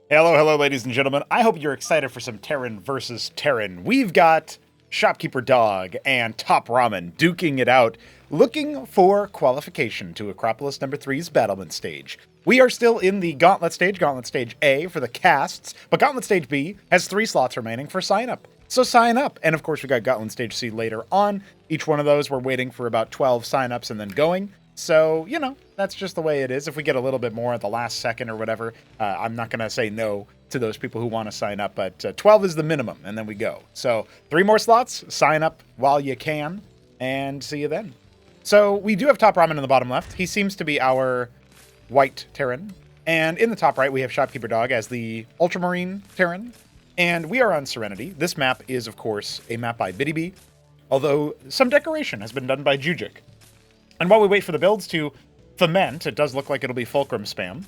Hello, ladies and gentlemen. I hope you're excited for some Terran versus Terran. We've got Shopkeeper Dog and TopRamen duking it out, looking for qualification to Acropolis number 3's battlement stage. We are still in the Gauntlet Stage A for the casts, but Gauntlet Stage B has 3 slots remaining for sign up. So sign up. And of course, we got Gauntlet Stage C later on. Each one of those, we're waiting for about 12 sign-ups and then going. So, that's just the way it is. If we get a little bit more at the last second or whatever, I'm not going to say no to those people who want to sign up, but 12 is the minimum, and then we go. So 3 more slots, sign up while you can, and see you then. So we do have TopRamen in the bottom left. He seems to be our white Terran. And in the top right, we have Shopkeeper Dog as the Ultramarine Terran. And we are on Serenity. This map is, of course, a map by BiddyB, although some decoration has been done by Jujic. And while we wait for the builds to foment, it does look like it'll be Fulcrum spam,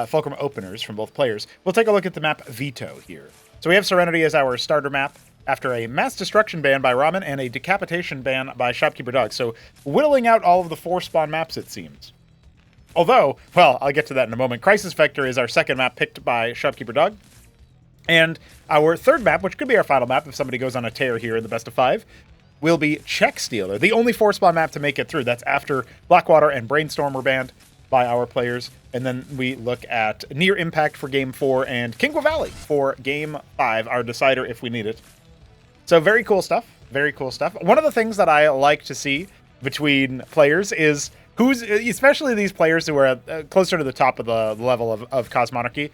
Fulcrum openers from both players. We'll take a look at the map Veto here. So we have Serenity as our starter map after a mass destruction ban by Ramen and a decapitation ban by Shopkeeper Dog. So whittling out all of the 4 spawn maps, it seems. Although, well, I'll get to that in a moment. Crisis Vector is our second map picked by Shopkeeper Dog. And our third map, which could be our final map if somebody goes on a tear here in the best of 5, will be Check Stealer, the only 4-spawn map to make it through. That's after Blackwater and Brainstorm were banned by our players. And then we look at Near Impact for Game 4 and Kingwa Valley for Game 5, our decider if we need it. So very cool stuff. Very cool stuff. One of the things that I like to see between players is who's, especially these players who are closer to the top of the level of Cosmonarchy,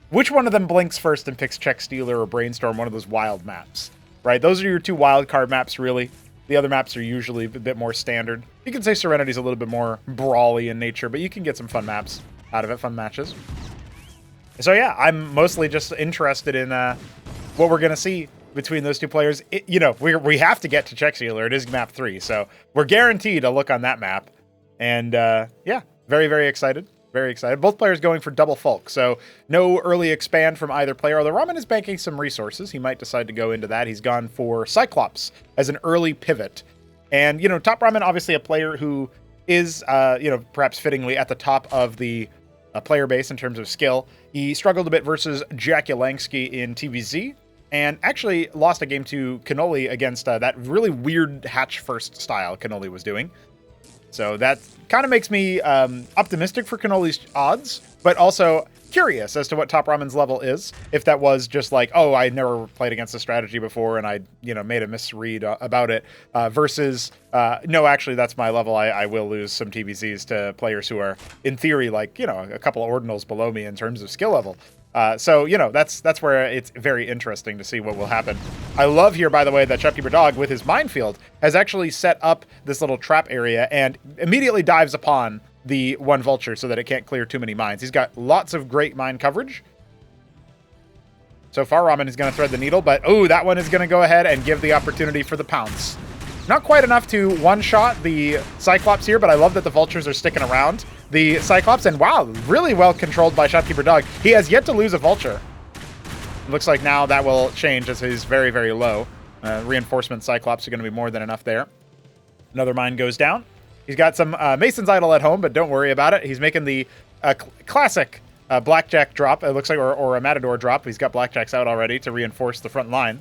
which one of them blinks first and picks Check Stealer or Brainstorm, one of those wild maps. Right, those are your 2 wild card maps, really. The other maps are usually a bit more standard. You can say Serenity's a little bit more brawly in nature, but you can get some fun maps out of it, fun matches. So yeah, I'm mostly just interested in what we're going to see between those 2 players. We have to get to Check Stealer. It is map 3, so we're guaranteed a look on that map. And yeah, very, very excited. Very excited. Both players going for double Fulk, so no early expand from either player, although Ramen is banking some resources. He might decide to go into that. He's gone for Cyclops as an early pivot. And, TopRamen, obviously a player who is, perhaps fittingly at the top of the player base in terms of skill. He struggled a bit versus Jack Yelansky in TvZ, and actually lost a game to Cannoli against that really weird hatch first style Cannoli was doing. So that kind of makes me optimistic for Cannoli's odds, but also curious as to what TopRamen's level is. If that was just like, oh, I never played against the strategy before and I, made a misread about it, versus, no, actually, that's my level. I will lose some TBCs to players who are, in theory, like, a couple of ordinals below me in terms of skill level. So, that's where it's very interesting to see what will happen. I love here, by the way, that Shopkeeper Dog, with his minefield, has actually set up this little trap area and immediately dives upon the one vulture so that it can't clear too many mines. He's got lots of great mine coverage. So far, Ramen is going to thread the needle, but, oh, that one is going to go ahead and give the opportunity for the pounce. Not quite enough to one-shot the Cyclops here, but I love that the vultures are sticking around the Cyclops, and wow, really well controlled by Shopkeeper Dog. He has yet to lose a vulture. Looks like now that will change as he's very, very low. Reinforcement Cyclops are going to be more than enough there. Another mine goes down. He's got some Mason's Idol at home, but don't worry about it. He's making the classic Blackjack drop, it looks like, or a Matador drop. He's got Blackjacks out already to reinforce the front line.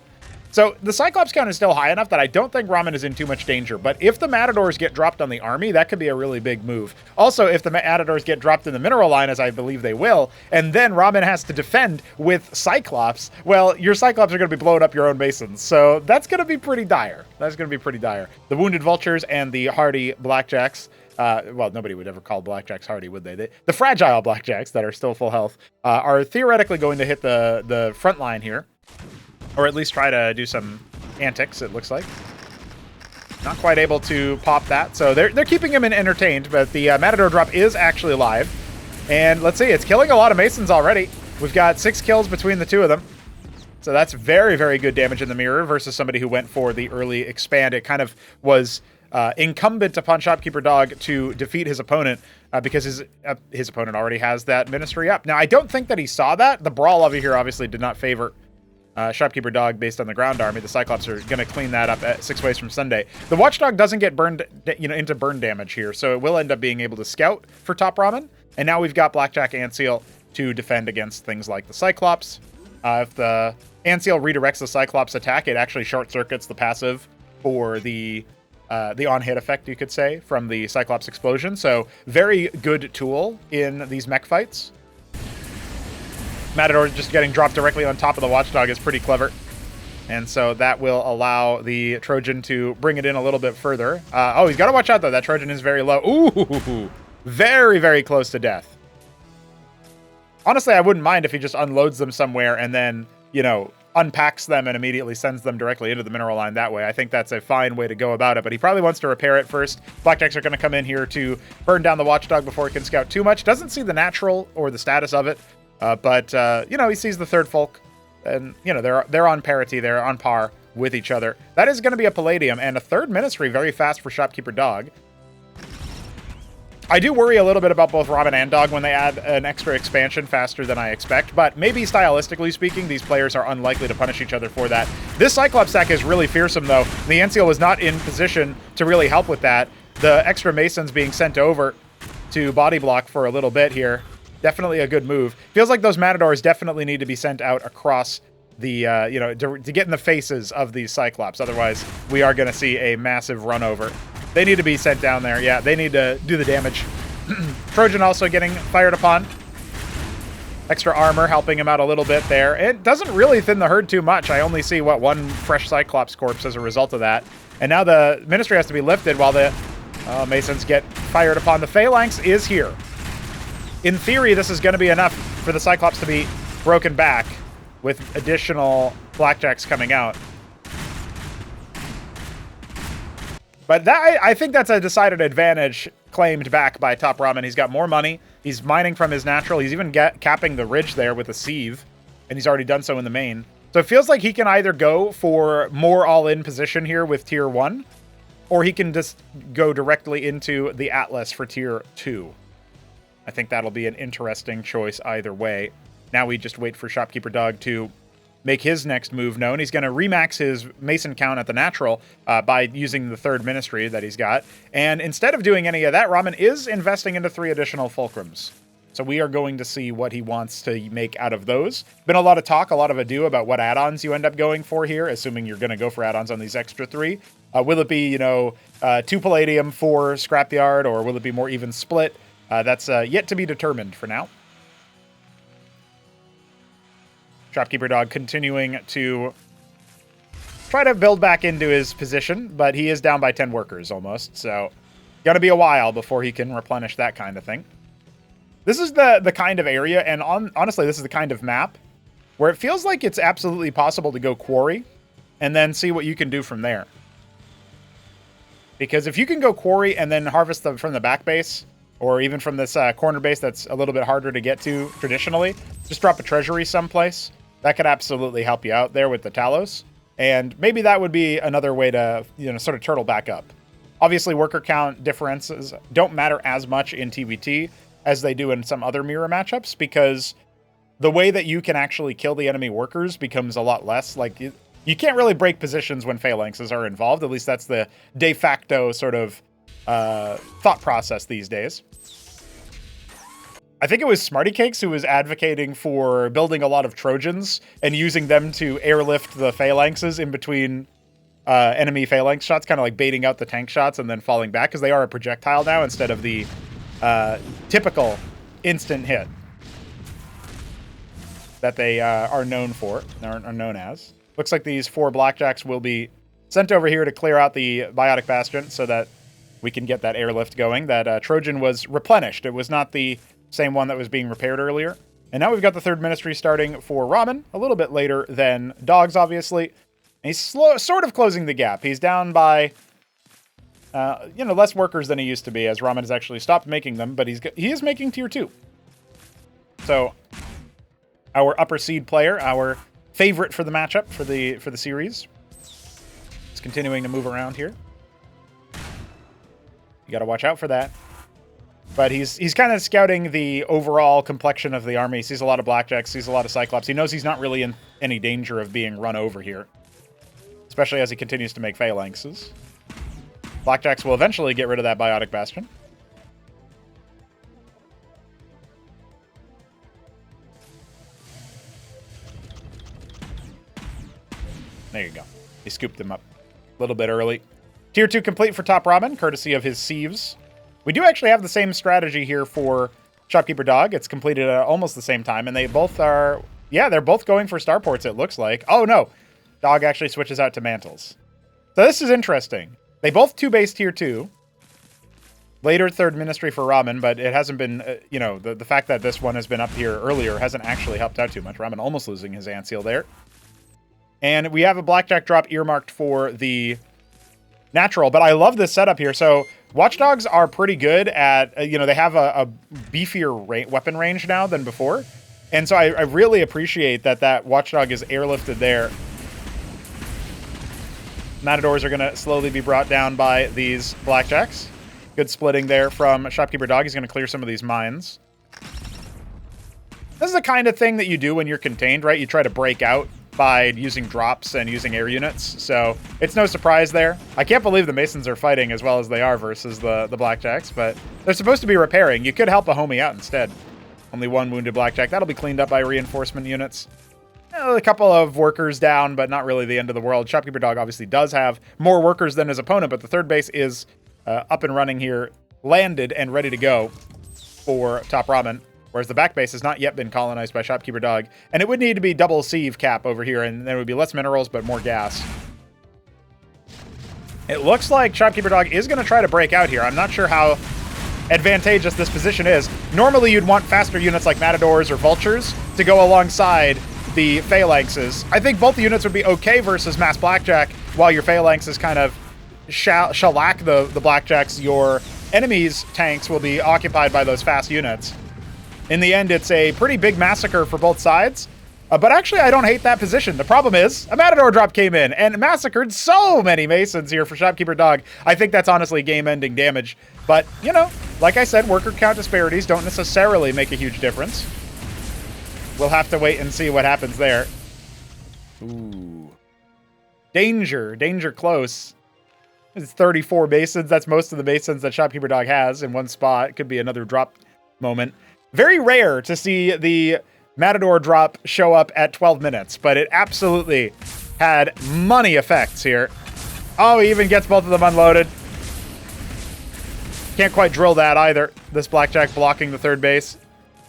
So the Cyclops count is still high enough that I don't think Ramen is in too much danger. But if the Matadors get dropped on the army, that could be a really big move. Also, if the Matadors get dropped in the mineral line, as I believe they will, and then Ramen has to defend with Cyclops, well, your Cyclops are going to be blowing up your own Masons. So that's going to be pretty dire. That's going to be pretty dire. The Wounded Vultures and the hardy Blackjacks, well, nobody would ever call Blackjacks hardy, would they? The fragile Blackjacks that are still full health are theoretically going to hit the front line here. Or at least try to do some antics, it looks like. Not quite able to pop that. So they're keeping him entertained, but the Matador drop is actually live. And let's see, it's killing a lot of Masons already. We've got 6 kills between the 2 of them. So that's very, very good damage in the mirror versus somebody who went for the early expand. It kind of was incumbent upon Shopkeeper Dog to defeat his opponent because his opponent already has that ministry up. Now, I don't think that he saw that. The brawl over here obviously did not favor Shopkeeper Dog based on the ground army. The Cyclops are going to clean that up at 6 ways from Sunday. The Watchdog doesn't get burned, into burn damage here, so it will end up being able to scout for TopRamen. And now we've got Blackjack and Seal to defend against things like the Cyclops. If the Anciel redirects the Cyclops attack, it actually short-circuits the passive for the on-hit effect, you could say, from the Cyclops explosion. So very good tool in these mech fights. Matador just getting dropped directly on top of the Watchdog is pretty clever. And so that will allow the Trojan to bring it in a little bit further. Oh, he's got to watch out, though. That Trojan is very low. Ooh, very, very close to death. Honestly, I wouldn't mind if he just unloads them somewhere and then, you know, unpacks them and immediately sends them directly into the mineral line that way. I think that's a fine way to go about it, but he probably wants to repair it first. Blackjacks are going to come in here to burn down the Watchdog before he can scout too much. Doesn't see the natural or the status of it, but you know, he sees the third folk, and you know, they're on parity, they're on par with each other. That is going to be a Palladium and a third Ministry, very fast for Shopkeeper Dog. I do worry a little bit about both Ramen and Dog when they add an extra expansion faster than I expect, but maybe stylistically speaking, these players are unlikely to punish each other for that. This Cyclops stack is really fearsome, though. The Anciel was not in position to really help with that. The extra Masons being sent over to body block for a little bit here. Definitely a good move. Feels like those Matadors definitely need to be sent out across the, you know, to get in the faces of these Cyclops. Otherwise, we are going to see a massive run over. They need to be sent down there. Yeah, they need to do the damage. Trojan also getting fired upon. Extra armor helping him out a little bit there. It doesn't really thin the herd too much. I only see, what, one fresh Cyclops corpse as a result of that. And now the Ministry has to be lifted while the Masons get fired upon. The Phalanx is here. In theory, this is going to be enough for the Cyclops to be broken back with additional Blackjacks coming out. But that, I think that's a decided advantage claimed back by TopRamen. He's got more money. He's mining from his natural. He's even capping the ridge there with a sieve, and he's already done so in the main. So it feels like he can either go for more all-in position here with Tier 1, or he can just go directly into the Atlas for Tier 2. I think that'll be an interesting choice either way. Now we just wait for Shopkeeper Dog to make his next move known. He's going to remax his Mason count at the natural by using the third Ministry that he's got. And instead of doing any of that, Ramen is investing into 3 additional Fulcrums. So we are going to see what he wants to make out of those. Been a lot of talk, a lot of ado about what add-ons you end up going for here, assuming you're going to go for add-ons on these extra 3. Will it be, you know, 2 Palladium, 4 Scrapyard, or will it be more even split? That's yet to be determined for now. Shopkeeper Dog continuing to try to build back into his position, but he is down by 10 workers almost, so gonna be a while before he can replenish that kind of thing. This is the kind of area, and honestly, this is the kind of map where it feels like it's absolutely possible to go quarry and then see what you can do from there. Because if you can go quarry and then harvest them from the back base, or even from this corner base that's a little bit harder to get to traditionally, just drop a treasury someplace. That could absolutely help you out there with the Talos. And maybe that would be another way to, you know, sort of turtle back up. Obviously, worker count differences don't matter as much in TvT as they do in some other mirror matchups, because the way that you can actually kill the enemy workers becomes a lot less. Like, you can't really break positions when phalanxes are involved. At least that's the de facto sort of thought process these days. I think it was Smarty Cakes who was advocating for building a lot of Trojans and using them to airlift the phalanxes in between enemy phalanx shots, kind of like baiting out the tank shots and then falling back, because they are a projectile now instead of the typical instant hit that they are known for, are known as. Looks like these 4 Blackjacks will be sent over here to clear out the Biotic Bastion so that we can get that airlift going. That Trojan was replenished. It was not the same one that was being repaired earlier. And now we've got the third Ministry starting for Ramen, a little bit later than Dogs, obviously. And he's sort of closing the gap. He's down by, you know, less workers than he used to be, as Ramen has actually stopped making them, but he is making Tier 2. So, our upper seed player, our favorite for the matchup, for the series, is continuing to move around here. You gotta watch out for that. But he's kind of scouting the overall complexion of the army. He sees a lot of Blackjacks, sees a lot of Cyclops. He knows he's not really in any danger of being run over here, especially as he continues to make phalanxes. Blackjacks will eventually get rid of that Biotic Bastion. There you go. He scooped them up a little bit early. Tier 2 complete for TopRamen, courtesy of his sieves. We do actually have the same strategy here for Shopkeeper Dog. It's completed at almost the same time, and they both are... Yeah, they're both going for starports, it looks like. Oh, no. Dog actually switches out to mantles. So this is interesting. They both 2-base tier 2. Later third ministry for Ramen, but it hasn't been, you know, the fact that this one has been up here earlier hasn't actually helped out too much. Ramen almost losing his ant seal there. And we have a blackjack drop earmarked for the natural, but I love this setup here. So Watchdogs are pretty good at, you know, they have a beefier weapon range now than before. And so I really appreciate that Watchdog is airlifted there. Matadors are going to slowly be brought down by these blackjacks. Good splitting there from Shopkeeper Dog. He's going to clear some of these mines. This is the kind of thing that you do when you're contained, right? You try to break out by using drops and using air units. So it's no surprise there. I can't believe the Masons are fighting as well as they are versus the Blackjacks, but they're supposed to be repairing. You could help a homie out instead. Only one wounded Blackjack. That'll be cleaned up by reinforcement units. A couple of workers down, but not really the end of the world. Shopkeeper Dog obviously does have more workers than his opponent, but the third base is up and running here, landed and ready to go for TopRamen, whereas the back base has not yet been colonized by Shopkeeper Dog, and it would need to be double sieve cap over here, and there would be less minerals, but more gas. It looks like Shopkeeper Dog is going to try to break out here. I'm not sure how advantageous this position is. Normally, you'd want faster units like Matadors or Vultures to go alongside the Phalanxes. I think both units would be okay versus Mass Blackjack, while your Phalanxes kind of shellac the Blackjacks. Your enemies' tanks will be occupied by those fast units. In the end, it's a pretty big massacre for both sides. But actually, I don't hate that position. The problem is, a Matador drop came in and massacred so many Masons here for Shopkeeper Dog. I think that's honestly game-ending damage. But, you know, like I said, worker count disparities don't necessarily make a huge difference. We'll have to wait and see what happens there. Ooh. Danger. Danger close. It's 34 Masons. That's most of the Masons that Shopkeeper Dog has in one spot. It could be another drop moment. Very rare to see the Matador drop show up at 12 minutes, but it absolutely had money effects here. Oh, he even gets both of them unloaded. Can't quite drill that either. This Blackjack blocking the third base.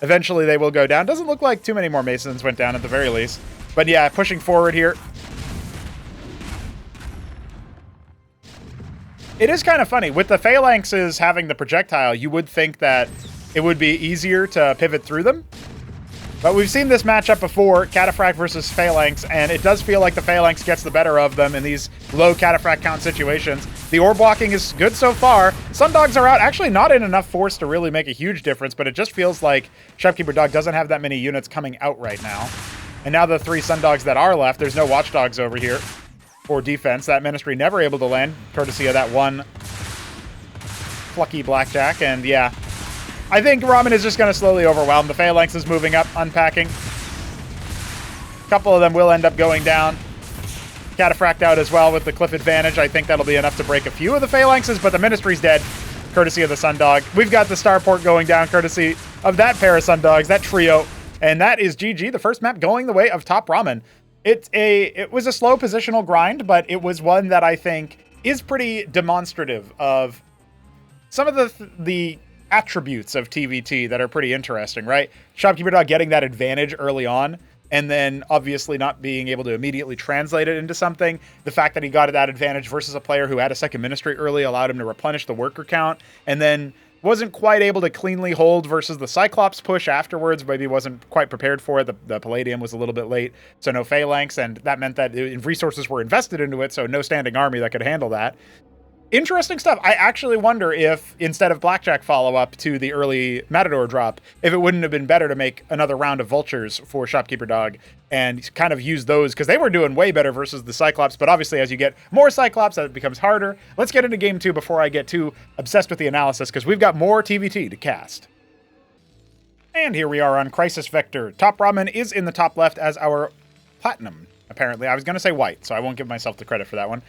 Eventually they will go down. Doesn't look like too many more Masons went down at the very least. But yeah, pushing forward here. It is kind of funny. With the Phalanxes having the projectile, you would think that it would be easier to pivot through them. But we've seen this matchup before, Cataphract versus Phalanx, and it does feel like the Phalanx gets the better of them in these low Cataphract count situations. The ore blocking is good so far. Sundogs are out, actually not in enough force to really make a huge difference, but it just feels like Shopkeeper Dog doesn't have that many units coming out right now. And now the 3 Sundogs that are left, there's no Watchdogs over here for defense. That Ministry never able to land, courtesy of that one plucky Blackjack, and yeah. I think Ramen is just going to slowly overwhelm. The Phalanx is moving up, unpacking. A couple of them will end up going down. Cataphract out as well with the cliff advantage. I think that'll be enough to break a few of the Phalanxes, but the Ministry's dead, courtesy of the Sundog. We've got the Starport going down, courtesy of that pair of Sundogs, that trio. And that is GG, the first map going the way of TopRamen. It was a slow positional grind, but it was one that I think is pretty demonstrative of some of the attributes of TvT that are pretty interesting, right? Shopkeeper Dog getting that advantage early on, and then obviously not being able to immediately translate it into something. The fact that he got that advantage versus a player who had a second ministry early allowed him to replenish the worker count, and then wasn't quite able to cleanly hold versus the Cyclops push afterwards. Maybe wasn't quite prepared for it. The Palladium was a little bit late, so no Phalanx, and that meant that resources were invested into it, so no standing army that could handle that. Interesting stuff. I actually wonder if, instead of Blackjack follow-up to the early Matador drop, if it wouldn't have been better to make another round of Vultures for Shopkeeper Dog and kind of use those, because they were doing way better versus the Cyclops, but obviously as you get more Cyclops, that becomes harder. Let's get into Game 2 before I get too obsessed with the analysis, because we've got more TvT to cast. And here we are on Crisis Vector. TopRamen is in the top left as our Platinum, apparently. I was going to say white, so I won't give myself the credit for that one.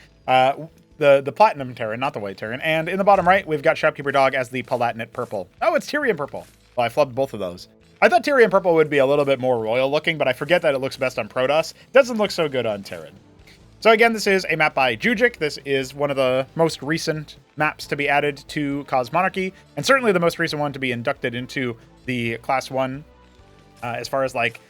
The Platinum Terran, not the White Terran. And in the bottom right, we've got Shopkeeper Dog as the Palatinate Purple. Oh, it's Tyrian Purple. Well, I flubbed both of those. I thought Tyrian Purple would be a little bit more royal looking, but I forget that it looks best on Protoss. Doesn't look so good on Terran. So again, this is a map by Jujic. This is one of the most recent maps to be added to Cause Monarchy, and certainly the most recent one to be inducted into the Class 1, as far as like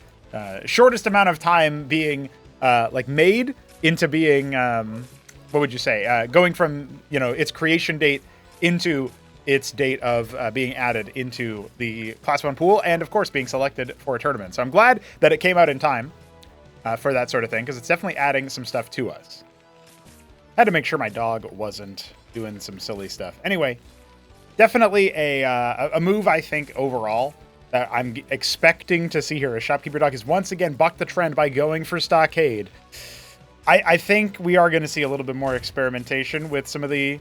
shortest amount of time being like made into being, what would you say, going from, you know, its creation date into its date of being added into the Class 1 pool, and of course being selected for a tournament. So I'm glad that it came out in time for that sort of thing, because it's definitely adding some stuff to us. Had to make sure my dog wasn't doing some silly stuff. Anyway, definitely a move, I think, overall, that I'm expecting to see here. As Shopkeeper Dog has once again bucked the trend by going for Stockade. I think we are going to see a little bit more experimentation with some of the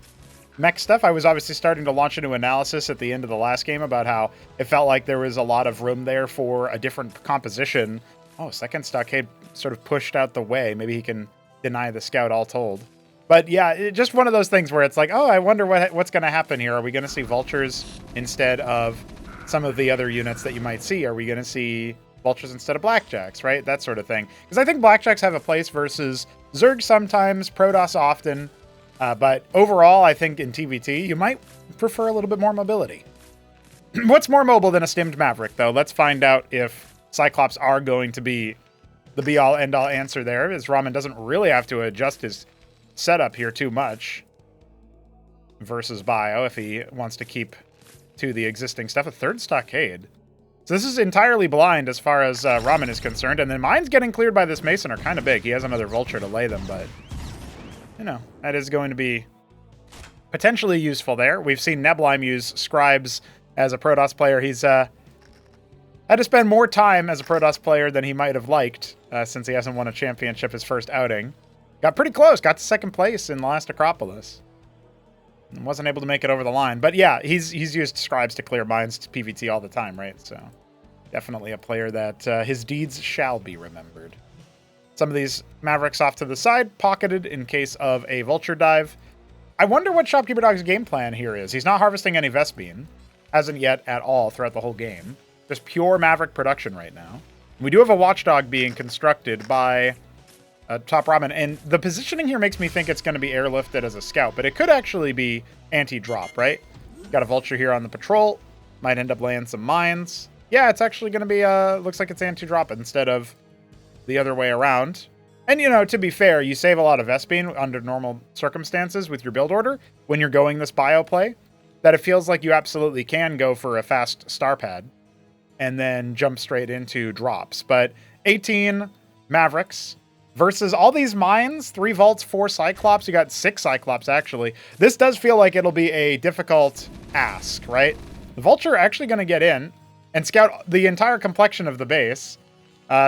mech stuff. I was obviously starting to launch into analysis at the end of the last game about how it felt like there was a lot of room there for a different composition. Oh, second Stockade sort of pushed out the way. Maybe he can deny the scout, all told. But yeah, just one of those things where it's like, oh, I wonder what's going to happen here. Are we going to see vultures instead of some of the other units that you might see? Are we going to see vultures instead of blackjacks, right? That sort of thing. Because I think blackjacks have a place versus Zerg sometimes, Protoss often. But overall, I think in TvT, you might prefer a little bit more mobility. What's more mobile than a stimmed Maverick, though? Let's find out if Cyclops are going to be the be-all, end-all answer there, as Ramen doesn't really have to adjust his setup here too much versus Bio if he wants to keep to the existing stuff. A third Stockade. So this is entirely blind as far as Ramen is concerned, and then mines getting cleared by this Mason are kind of big. He has another Vulture to lay them, but, you know, that is going to be potentially useful there. We've seen Neblime use Scribes as a Protoss player. He's had to spend more time as a Protoss player than he might have liked, since he hasn't won a championship his first outing. Got pretty close, got to second place in the last Acropolis. And wasn't able to make it over the line. But yeah, he's used Scribes to clear mines to PvT all the time, right? So definitely a player that his deeds shall be remembered. Some of these Mavericks off to the side, pocketed in case of a Vulture dive. I wonder what Shopkeeper Dog's game plan here is. He's not harvesting any Vespene. Hasn't yet at all throughout the whole game. Just pure Maverick production right now. We do have a Watchdog being constructed by TopRamen, and the positioning here makes me think it's going to be airlifted as a scout, but it could actually be anti-drop, right? Got a Vulture here on the patrol. Might end up laying some mines. Yeah, it's actually going to be, looks like it's anti-drop instead of the other way around. And, you know, to be fair, you save a lot of Vespene under normal circumstances with your build order when you're going this bio play, that it feels like you absolutely can go for a fast star pad and then jump straight into drops. But 18 Mavericks versus all these mines, 3 vaults, 4 Cyclops. You got 6 Cyclops, actually. This does feel like it'll be a difficult ask, right? The Vulture actually going to get in and scout the entire complexion of the base.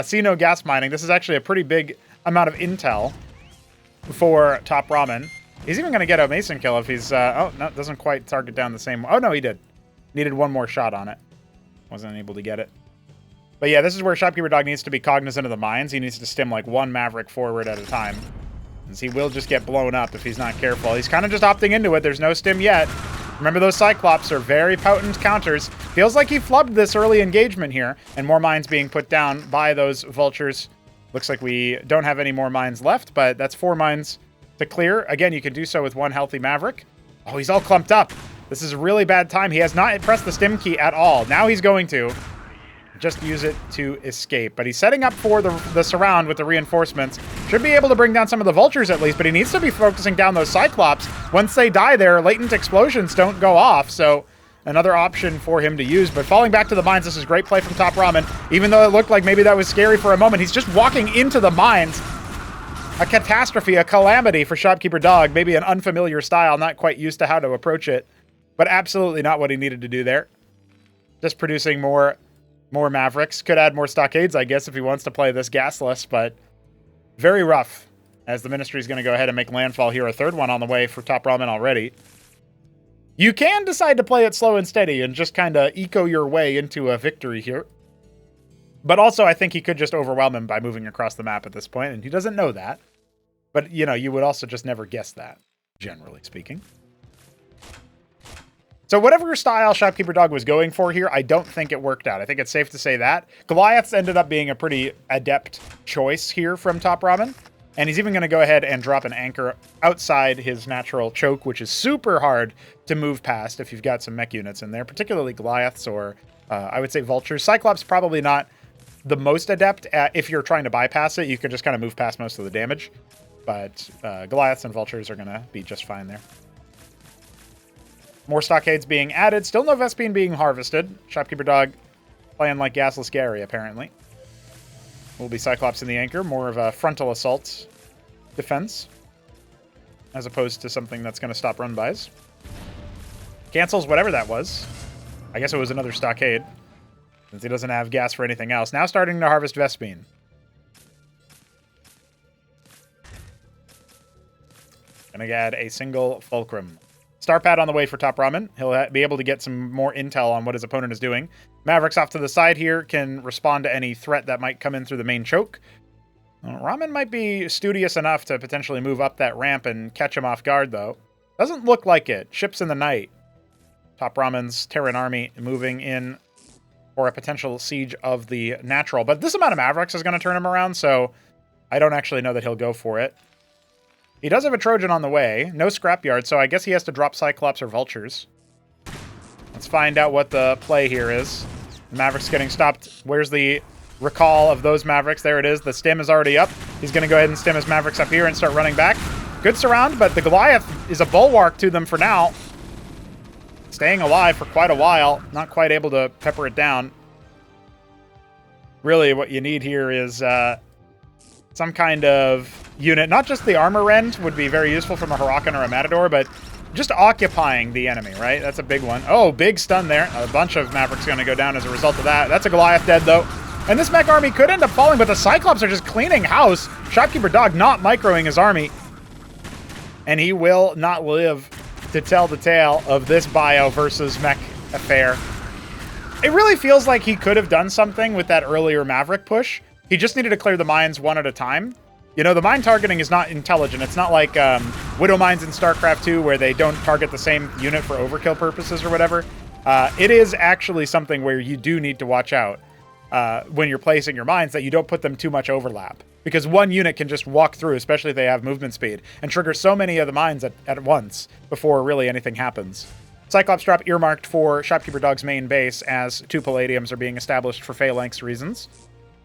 See no gas mining. This is actually a pretty big amount of intel for TopRamen. He's even going to get a Mason kill if he's... oh, no, doesn't quite target down the same... Oh, no, he did. Needed one more shot on it. Wasn't able to get it. But yeah, this is where Shopkeeper Dog needs to be cognizant of the mines. He needs to stim like one Maverick forward at a time, as he will just get blown up if he's not careful. He's kind of just opting into it. There's no stim yet. Remember, those Cyclops are very potent counters. Feels like he flubbed this early engagement here, and more mines being put down by those Vultures. Looks like we don't have any more mines left, but that's 4 mines to clear. Again, you can do so with one healthy Maverick. Oh, he's all clumped up. This is a really bad time. He has not pressed the stim key at all. Now he's going to just use it to escape. But he's setting up for the surround with the reinforcements. Should be able to bring down some of the Vultures at least, but he needs to be focusing down those Cyclops. Once they die there, latent explosions don't go off, so another option for him to use. But falling back to the mines, this is great play from TopRamen. Even though it looked like maybe that was scary for a moment, he's just walking into the mines. A catastrophe, a calamity for Shopkeeper Dog. Maybe an unfamiliar style, not quite used to how to approach it, but absolutely not what he needed to do there. Just producing more Mavericks. Could add more Stockades, I guess, if he wants to play this gasless, but very rough, as the Ministry is going to go ahead and make landfall here. A third one on the way for TopRamen already. You can decide to play it slow and steady and just kind of eco your way into a victory here. But also, I think he could just overwhelm him by moving across the map at this point, and he doesn't know that. But, you know, you would also just never guess that, generally speaking. So whatever style Shopkeeper Dog was going for here, I don't think it worked out. I think it's safe to say that. Goliaths ended up being a pretty adept choice here from TopRamen. And he's even going to go ahead and drop an anchor outside his natural choke, which is super hard to move past if you've got some mech units in there, particularly Goliaths or I would say Vultures. Cyclops probably not the most adept at, if you're trying to bypass it, you can just kind of move past most of the damage. But Goliaths and Vultures are going to be just fine there. More stockades being added. Still no Vespene being harvested. Shopkeeper Dog playing like Gasless Gary, apparently. Will be Cyclops in the anchor. More of a frontal assault defense, as opposed to something that's going to stop run-bys. Cancels whatever that was. I guess it was another stockade, since he doesn't have gas for anything else. Now starting to harvest Vespene. Gonna add a single Fulcrum. Star Pad on the way for TopRamen. He'll be able to get some more intel on what his opponent is doing. Mavericks off to the side here can respond to any threat that might come in through the main choke. Ramen might be studious enough to potentially move up that ramp and catch him off guard, though. Doesn't look like it. Ships in the night. TopRamen's Terran army moving in for a potential siege of the natural. But this amount of Mavericks is going to turn him around, so I don't actually know that he'll go for it. He does have a Trojan on the way. No scrapyard, so I guess he has to drop Cyclops or Vultures. Let's find out what the play here is. The Mavericks getting stopped. Where's the recall of those Mavericks? There it is. The stim is already up. He's going to go ahead and stim his Mavericks up here and start running back. Good surround, but the Goliath is a bulwark to them for now. Staying alive for quite a while. Not quite able to pepper it down. Really, what you need here is some kind of unit. Not just the armor rend would be very useful from a Huracan or a Matador, but just occupying the enemy, right? That's a big one. Oh, big stun there. A bunch of Mavericks going to go down as a result of that. That's a Goliath dead, though. And this mech army could end up falling, but the Cyclops are just cleaning house. Shopkeeper Dog not microing his army. And he will not live to tell the tale of this bio versus mech affair. It really feels like he could have done something with that earlier Maverick push. He just needed to clear the mines one at a time. You know, the mine targeting is not intelligent. It's not like Widow Mines in StarCraft 2 where they don't target the same unit for overkill purposes or whatever. It is actually something where you do need to watch out when you're placing your mines that you don't put them too much overlap. Because one unit can just walk through, especially if they have movement speed, and trigger so many of the mines at once before really anything happens. Cyclops drop earmarked for Shopkeeper Dog's main base as 2 Palladiums are being established for Phalanx reasons.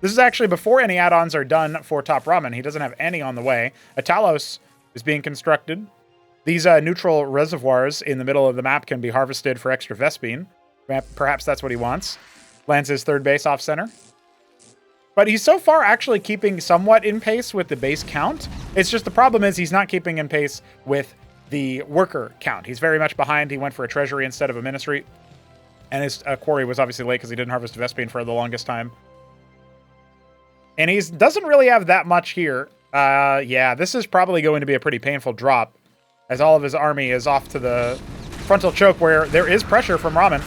This is actually before any add-ons are done for TopRamen. He doesn't have any on the way. A Talos is being constructed. These neutral reservoirs in the middle of the map can be harvested for extra Vespene. Perhaps that's what he wants. Lands his 3rd base off-center. But he's so far actually keeping somewhat in pace with the base count. It's just the problem is he's not keeping in pace with the worker count. He's very much behind. He went for a treasury instead of a ministry. And his quarry was obviously late because he didn't harvest Vespene for the longest time. And he doesn't really have that much here. Yeah, this is probably going to be a pretty painful drop, as all of his army is off to the frontal choke where there is pressure from Ramen.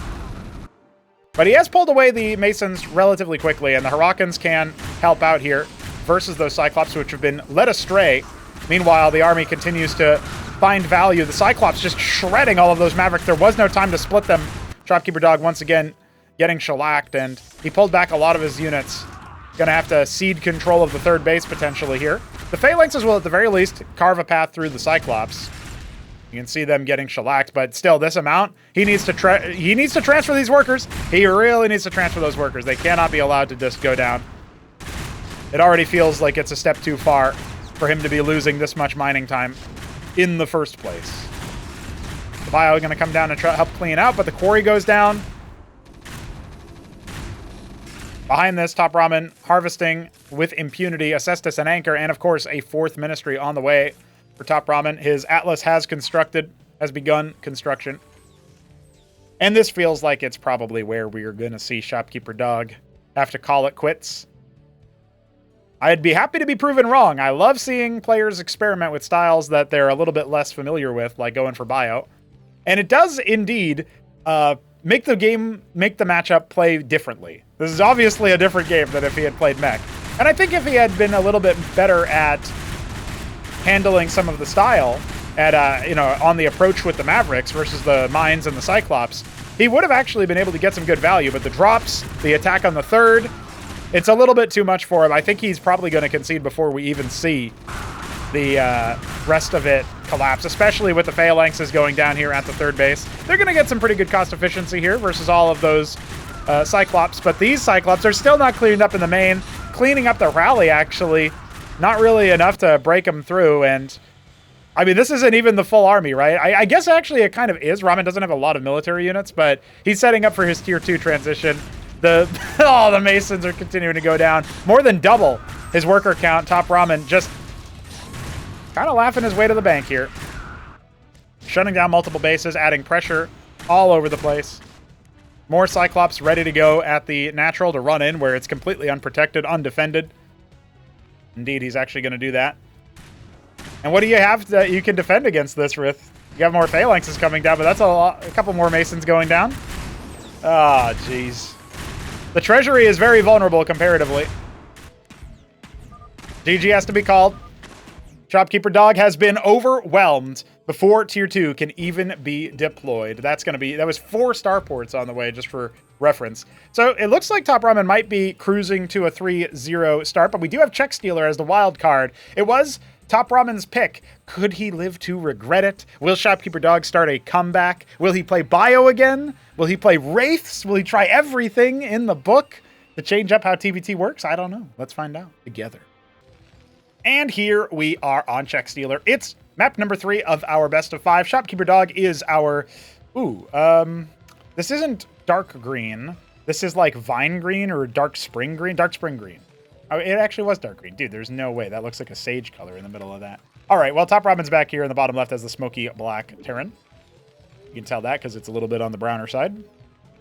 But he has pulled away the Masons relatively quickly, and the Huracans can help out here versus those Cyclops, which have been led astray. Meanwhile, the army continues to find value. The Cyclops just shredding all of those Mavericks. There was no time to split them. Shopkeeper Dog once again getting shellacked, and he pulled back a lot of his units. Gonna have to cede control of the 3rd base potentially here. The Phalanxes will at the very least carve a path through the Cyclops. You can see them getting shellacked, but still, this amount, he needs to transfer these workers. He really needs to transfer those workers. They cannot be allowed to just go down. It already feels like it's a step too far for him to be losing this much mining time in the first place. The bio is going to come down and help clean out, but the quarry goes down. Behind this, TopRamen harvesting with impunity, Acestus and Anchor, and of course a 4th ministry on the way for TopRamen. His Atlas has begun construction. And this feels like it's probably where we're going to see Shopkeeper Dog have to call it quits. I'd be happy to be proven wrong. I love seeing players experiment with styles that they're a little bit less familiar with, like going for bio. And it does indeed make the matchup play differently. This is obviously a different game than if he had played mech. And I think if he had been a little bit better at handling some of the style, on the approach with the Mavericks versus the Mines and the Cyclops, he would have actually been able to get some good value. But the drops, the attack on the 3rd, it's a little bit too much for him. I think he's probably going to concede before we even see the rest of it collapse, especially with the phalanxes going down here at the third base. They're going to get some pretty good cost efficiency here versus all of those Cyclops, but these Cyclops are still not cleaned up in the main. Cleaning up the rally, actually, not really enough to break them through, and I mean, this isn't even the full army, right? I guess actually it kind of is. Ramen doesn't have a lot of military units, but he's setting up for his tier 2 transition. The Masons are continuing to go down. More than double his worker count. TopRamen just kind of laughing his way to the bank here. Shutting down multiple bases, adding pressure all over the place. More Cyclops ready to go at the natural to run in where it's completely unprotected, undefended. Indeed, he's actually going to do that. And what do you have that you can defend against this, Rith? You have more phalanxes coming down, but that's a couple more Masons going down. Ah, jeez. The treasury is very vulnerable comparatively. GG has to be called. Shopkeeper Dog has been overwhelmed before tier 2 can even be deployed. That was 4 starports on the way, just for reference. So it looks like TopRamen might be cruising to a 3-0 start, but we do have Check Stealer as the wild card. It was TopRamen's pick. Could he live to regret it? Will Shopkeeper Dog start a comeback? Will he play Bio again? Will he play Wraiths? Will he try everything in the book to change up how TvT works? I don't know. Let's find out together. And here we are on Check Stealer. It's map number 3 of our best of 5. Shopkeeper Dog is our... this isn't dark green. This is like vine green or dark spring green. Dark spring green. Oh, it actually was dark green. Dude, there's no way. That looks like a sage color in the middle of that. All right, well, TopRamen's back here in the bottom left as the smoky black Terran. You can tell that because it's a little bit on the browner side.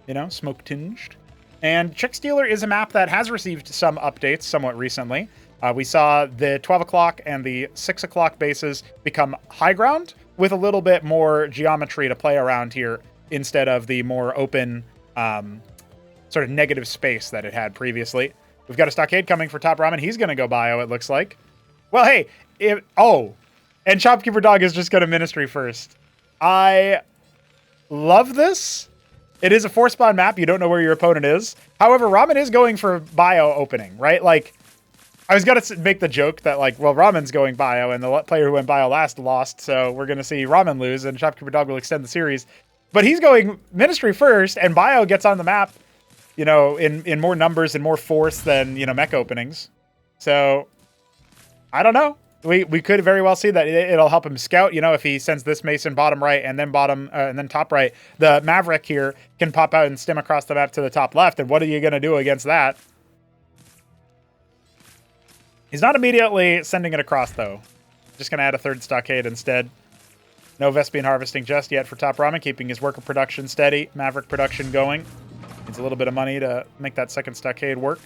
You know, smoke tinged. And Check Stealer is a map that has received some updates somewhat recently. We saw the 12 o'clock and the 6 o'clock bases become high ground with a little bit more geometry to play around here instead of the more open sort of negative space that it had previously. We've got a stockade coming for TopRamen. He's going to go bio, it looks like. Well, hey, and Shopkeeper Dog is just going to ministry first. I love this. It is a 4-spawn map. You don't know where your opponent is. However, Ramen is going for bio opening, right? Like, I was going to make the joke that, like, well, Ramen's going bio, and the player who went bio last lost, so we're going to see Ramen lose, and Shopkeeper Dog will extend the series. But he's going ministry first, and bio gets on the map, you know, in more numbers and more force than, you know, mech openings. So, I don't know. We could very well see that it'll help him scout. You know, if he sends this Mason bottom right and then top right, the Maverick here can pop out and stim across the map to the top left. And what are you going to do against that? He's not immediately sending it across, though. Just going to add a 3rd stockade instead. No Vespian harvesting just yet for TopRamen, keeping his worker production steady. Maverick production going. Needs a little bit of money to make that 2nd stockade work.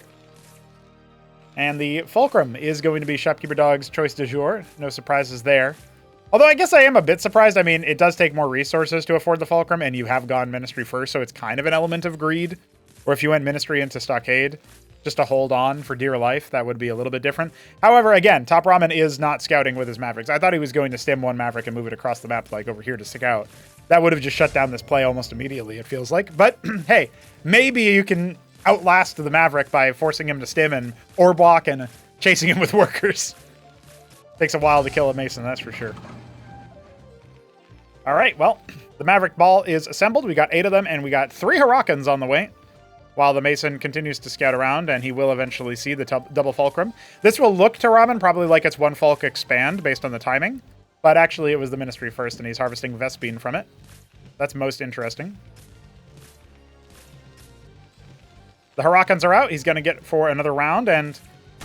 And the Fulcrum is going to be Shopkeeper Dog's choice du jour. No surprises there. Although I guess I am a bit surprised. I mean, it does take more resources to afford the Fulcrum, and you have gone Ministry first, so it's kind of an element of greed. Or if you went Ministry into Stockade, just to hold on for dear life, that would be a little bit different. However, again, TopRamen is not scouting with his Mavericks. I thought he was going to stim one Maverick and move it across the map, like over here to scout. That would have just shut down this play almost immediately, it feels like. But, hey, maybe you can outlast the Maverick by forcing him to stim and or block and chasing him with workers. Takes a while to kill a Mason, that's for sure. All right, well, the Maverick ball is assembled. We got 8 of them, and we got 3 Hurricanes on the way, while the Mason continues to scout around, and he will eventually see the double Fulcrum. This will look to Ramen probably like it's 1 Fulc expand based on the timing, but actually it was the Ministry first, and he's harvesting Vespine from it. That's most interesting. The Hurricanes are out. He's going to get for another round, and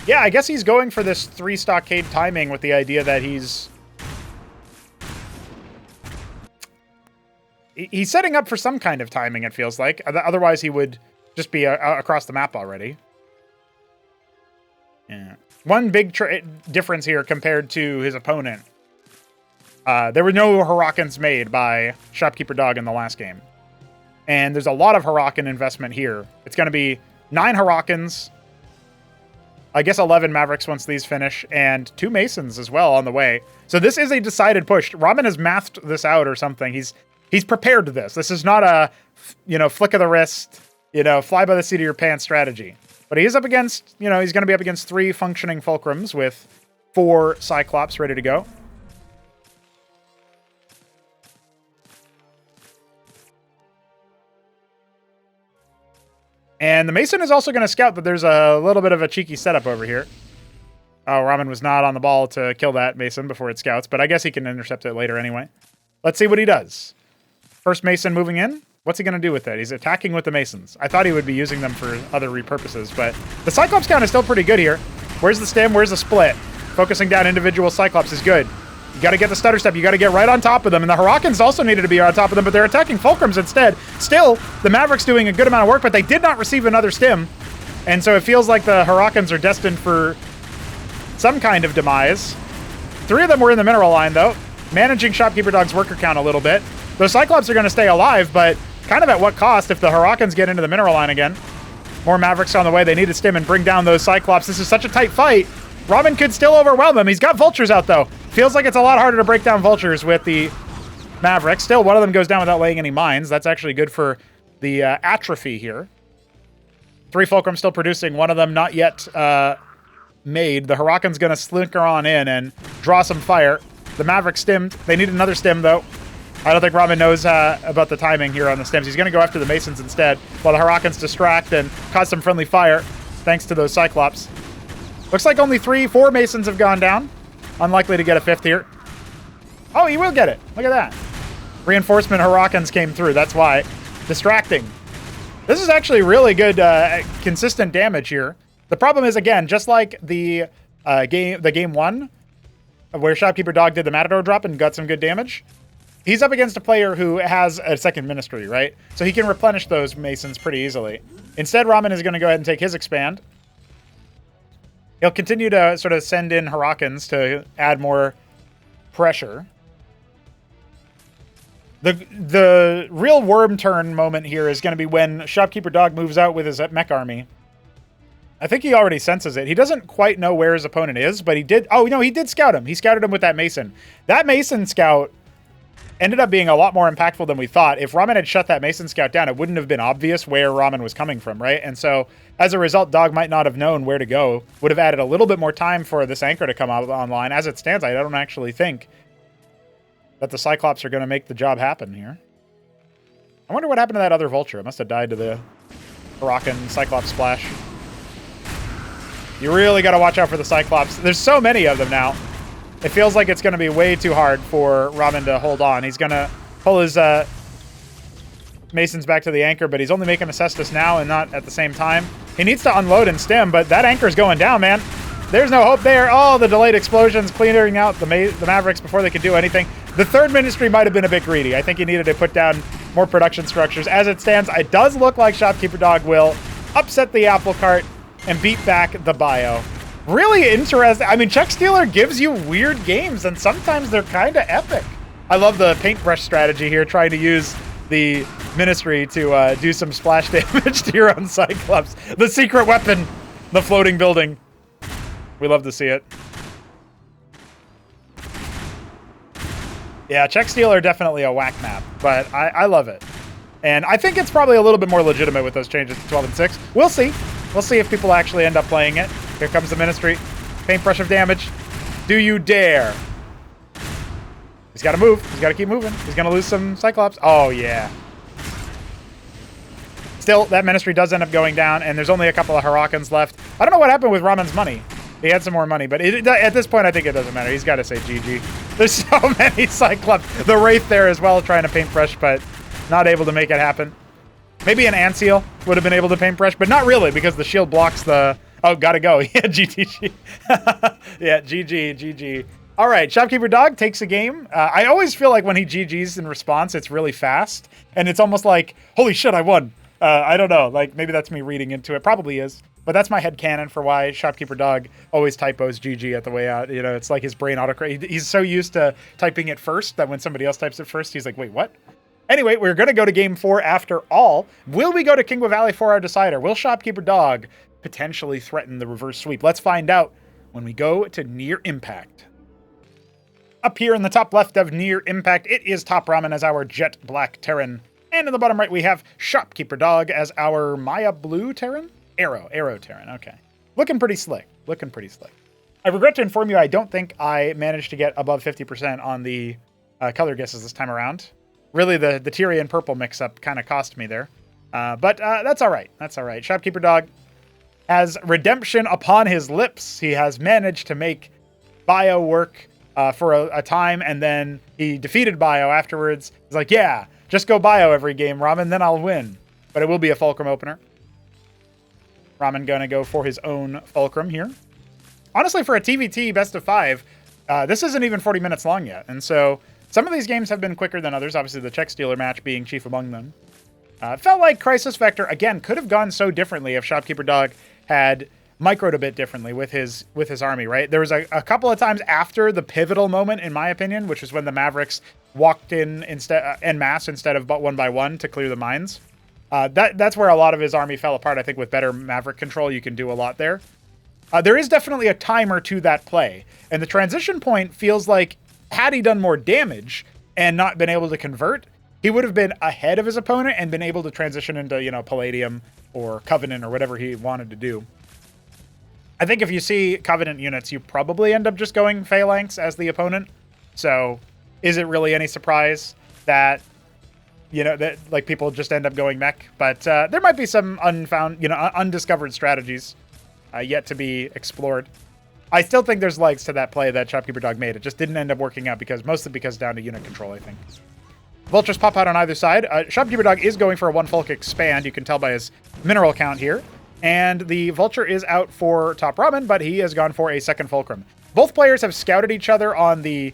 yeah, I guess he's going for this 3 stockade timing with the idea that he's setting up for some kind of timing, it feels like. Otherwise, he would just be across the map already. Yeah. One big difference here compared to his opponent. There were no Hurricanes made by Shopkeeper Dog in the last game. And there's a lot of Huracan investment here. It's going to be 9 Hurricanes, I guess 11 Mavericks once these finish, and 2 Masons as well on the way. So this is a decided push. Ramen has mathed this out or something. He's prepared to this. This is not a, you know, flick of the wrist, you know, fly by the seat of your pants strategy. But he is up against, you know, he's going to be up against 3 functioning Fulcrums with 4 Cyclops ready to go. And the Mason is also going to scout that there's a little bit of a cheeky setup over here. Oh, Ramen was not on the ball to kill that Mason before it scouts, but I guess he can intercept it later anyway. Let's see what he does. First Mason moving in. What's he going to do with it? He's attacking with the Masons. I thought he would be using them for other repurposes, but the Cyclops count is still pretty good here. Where's the stem? Where's the split? Focusing down individual Cyclops is good. You got to get the stutter step. You got to get right on top of them. And the Hurricanes also needed to be on top of them, but they're attacking Fulcrums instead. Still, the Mavericks doing a good amount of work, but they did not receive another stem. And so it feels like the Hurricanes are destined for some kind of demise. 3 of them were in the mineral line, though, managing Shopkeeper Dog's worker count a little bit. Those Cyclops are going to stay alive, but kind of at what cost if the Hurricanes get into the mineral line again? More Mavericks on the way. They need to stem and bring down those Cyclops. This is such a tight fight. Ramen could still overwhelm them. He's got Vultures out, though. Feels like it's a lot harder to break down Vultures with the Mavericks. Still, one of them goes down without laying any mines. That's actually good for the atrophy here. 3 Fulcrum still producing. One of them not yet made. The Hurricane's going to slinker on in and draw some fire. The Mavericks stemmed. They need another stem, though. I don't think Ramen knows about the timing here on the stems. He's going to go after the Masons instead, while the Hurricanes distract and cause some friendly fire, thanks to those Cyclops. Looks like only 4 Masons have gone down. Unlikely to get a 5th here. Oh, he will get it. Look at that. Reinforcement Hurricanes came through. That's why. Distracting. This is actually really good, consistent damage here. The problem is, again, just like the game 1, where Shopkeeper Dog did the Matador drop and got some good damage, he's up against a player who has a second Ministry, right? So he can replenish those Masons pretty easily. Instead, Ramen is going to go ahead and take his expand. He'll continue to sort of send in Hurricanes to add more pressure. The real worm turn moment here is going to be when Shopkeeper Dog moves out with his mech army. I think he already senses it. He doesn't quite know where his opponent is, but he did... Oh, no, he did scout him. He scouted him with that Mason. That Mason scout ended up being a lot more impactful than we thought. If Ramen had shut that Mason scout down, it wouldn't have been obvious where Ramen was coming from, right? And so, as a result, Dog might not have known where to go. Would have added a little bit more time for this anchor to come out online. As it stands, I don't actually think that the Cyclops are going to make the job happen here. I wonder what happened to that other Vulture. It must have died to the Hurricane Cyclops splash. You really got to watch out for the Cyclops. There's so many of them now. It feels like it's going to be way too hard for Ramen to hold on. He's going to pull his Masons back to the anchor, but he's only making a Cestus now and not at the same time. He needs to unload and stem, but that anchor's going down, man. There's no hope there. Oh, the delayed explosions clearing out the Mavericks before they could do anything. The third Ministry might have been a bit greedy. I think he needed to put down more production structures. As it stands, it does look like Shopkeeper Dog will upset the apple cart and beat back the bio. Really interesting. I mean, Chuck Steeler gives you weird games, and sometimes they're kind of epic. I love the paintbrush strategy here, trying to use the Ministry to do some splash damage to your own Cyclops. The secret weapon, the floating building. We love to see it. Yeah, Chuck Steeler definitely a whack map, but I love it. And I think it's probably a little bit more legitimate with those changes to 12 and 6. We'll see. We'll see if people actually end up playing it. Here comes the Ministry. Paintbrush of damage. Do you dare? He's got to move. He's got to keep moving. He's going to lose some Cyclops. Oh, yeah. Still, that Ministry does end up going down, and there's only a couple of Hurricanes left. I don't know what happened with Ramen's money. He had some more money, but at this point, I think it doesn't matter. He's got to say GG. There's so many Cyclops. The Wraith there as well, trying to paintbrush, but not able to make it happen. Maybe an Antseal would have been able to paintbrush, but not really, because the shield blocks the... Oh, gotta go. Yeah, GTG. Yeah, GG. All right, Shopkeeper Dog takes a game. I always feel like when he GGs in response, it's really fast. And it's almost like, holy shit, I won. I don't know. Like, maybe that's me reading into it. Probably is. But that's my headcanon for why Shopkeeper Dog always typos GG at the way out. You know, it's like his brain autocorrect. He's so used to typing it first that when somebody else types it first, he's like, wait, what? Anyway, we're going to go to game 4 after all. Will we go to Kingwa Valley for our decider? Will Shopkeeper Dog potentially threaten the reverse sweep? Let's find out when we go to Near Impact. Up here in the top left of Near Impact, it is TopRamen as our jet black Terran. And in the bottom right, we have Shopkeeper Dog as our Maya blue Terran? Arrow Terran, okay. Looking pretty slick. I regret to inform you, I don't think I managed to get above 50% on the color guesses this time around. Really, the Tyrian purple mix-up kind of cost me there. But that's all right. That's all right. Shopkeeper Dog has redemption upon his lips. He has managed to make Bio work for a time, and then he defeated Bio afterwards. He's like, yeah, just go Bio every game, Ramen, then I'll win. But it will be a Fulcrum opener. Ramen gonna go for his own Fulcrum here. Honestly, for a TvT best of 5, this isn't even 40 minutes long yet. And so some of these games have been quicker than others, obviously the Czech Stealer match being chief among them. Felt like Crisis Vector, again, could have gone so differently if Shopkeeper Dog had microed a bit differently with his army, right? There was a couple of times after the pivotal moment, in my opinion, which is when the Mavericks walked in en masse instead of but one by one to clear the mines. That's where a lot of his army fell apart. I think with better Maverick control, you can do a lot there. There is definitely a timer to that play. And the transition point feels like, had he done more damage and not been able to convert, he would have been ahead of his opponent and been able to transition into, Palladium or Covenant or whatever he wanted to do. I think if you see Covenant units, you probably end up just going Phalanx as the opponent. So is it really any surprise that, that like people just end up going mech? But there might be some undiscovered strategies yet to be explored. I still think there's legs to that play that Shopkeeper Dog made. It just didn't end up working out mostly because down to unit control, I think. Vultures pop out on either side. Shopkeeper Dog is going for a 1 Folk expand. You can tell by his mineral count here. And the Vulture is out for TopRamen, but he has gone for a second Fulcrum. Both players have scouted each other on the